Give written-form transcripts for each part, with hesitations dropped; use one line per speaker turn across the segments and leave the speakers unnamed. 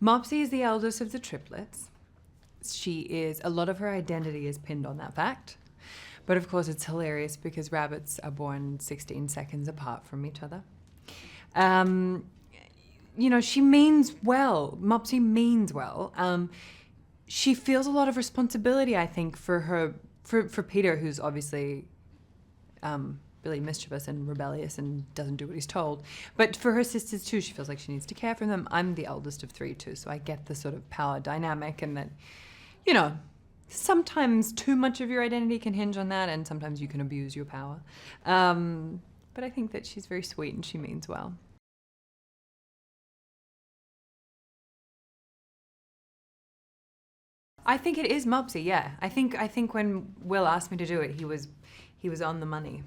Mopsy is the eldest of the triplets. A lot of her identity is pinned on that fact. But of course it's hilarious because rabbits are born 16 seconds apart from each other. She means well. Mopsy means well. She feels a lot of responsibility, I think, for Peter, who's obviously really mischievous and rebellious and doesn't do what he's told. But for her sisters too, she feels like she needs to care for them. I'm the eldest of three too, so I get the sort of power dynamic, and that, sometimes too much of your identity can hinge on that, and sometimes you can abuse your power. But I think that she's very sweet and she means well. I think it is Mopsy, yeah. I think when Will asked me to do it, he was on the money.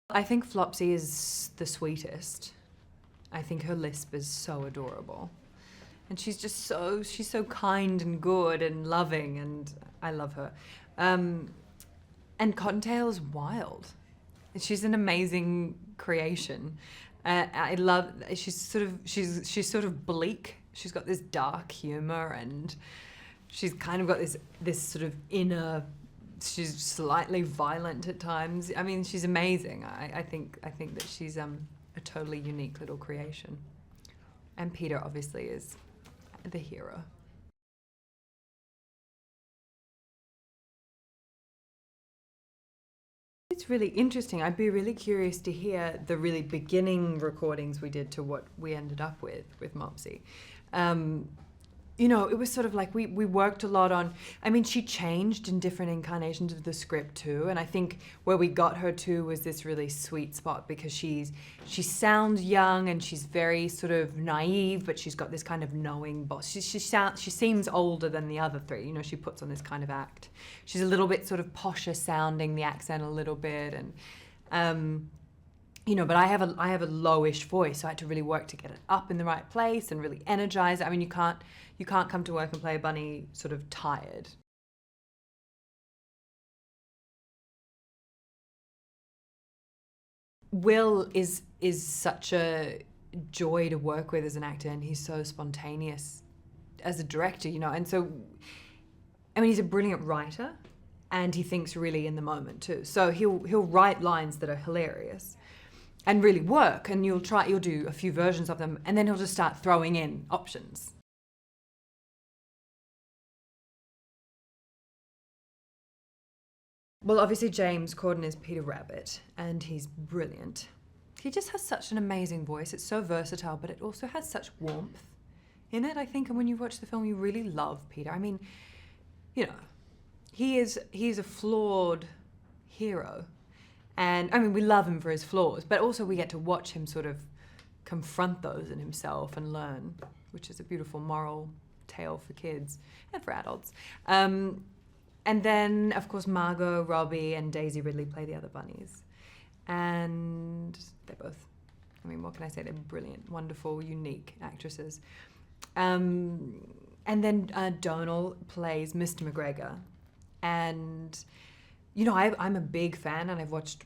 I think Flopsy is the sweetest. I think her lisp is so adorable. And she's so kind and good and loving, and I love her. And Cottontail is wild. She's an amazing creation. She's sort of bleak. She's got this dark humor, and she's kind of got this sort of inner. She's slightly violent at times. I mean, she's amazing. I think that she's a totally unique little creation. And Peter obviously is the hero. It's really interesting. I'd be really curious to hear the really beginning recordings we did to what we ended up with Mopsy. It was sort of like we worked a lot on, she changed in different incarnations of the script too, and I think where we got her to was this really sweet spot because she sounds young and she's very sort of naive, but she's got this kind of knowing boss. She seems older than the other three, she puts on this kind of act. She's a little bit sort of posher sounding, the accent a little bit, and but I have a lowish voice, so I had to really work to get it up in the right place and really energize it. You can't come to work and play a bunny sort of tired. Will is such a joy to work with as an actor, and he's so spontaneous as a director, and so, he's a brilliant writer, and he thinks really in the moment too. So he'll write lines that are hilarious and really work, and you'll do a few versions of them, and then he'll just start throwing in options. Well, obviously James Corden is Peter Rabbit, and he's brilliant. He just has such an amazing voice. It's so versatile, but it also has such warmth in it, I think, and when you watch the film, you really love Peter. He's a flawed hero. And we love him for his flaws, but also we get to watch him sort of confront those in himself and learn, which is a beautiful moral tale for kids and for adults. And then, of course, Margot Robbie and Daisy Ridley play the other bunnies. And they're both, what can I say? They're brilliant, wonderful, unique actresses. And then Donal plays Mr. McGregor. And I'm a big fan, and I've watched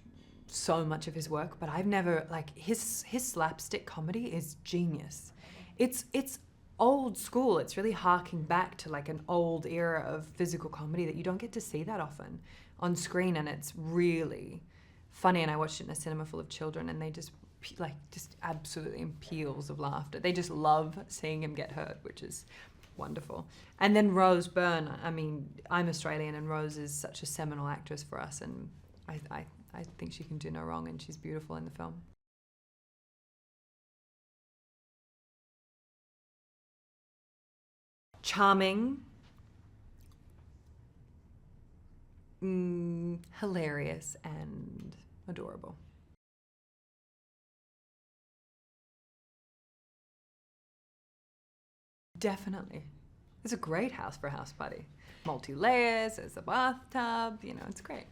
so much of his work, but I've never, his slapstick comedy is genius. It's old school. It's really harking back to an old era of physical comedy that you don't get to see that often on screen, and it's really funny. And I watched it in a cinema full of children, and they just absolutely in peals of laughter. They just love seeing him get hurt, which is wonderful. And then Rose Byrne, I'm Australian, and Rose is such a seminal actress for us, and I think she can do no wrong, and she's beautiful in the film. Charming, hilarious, and adorable. Definitely. It's a great house for a house party. Multi-layers, there's a bathtub, it's great.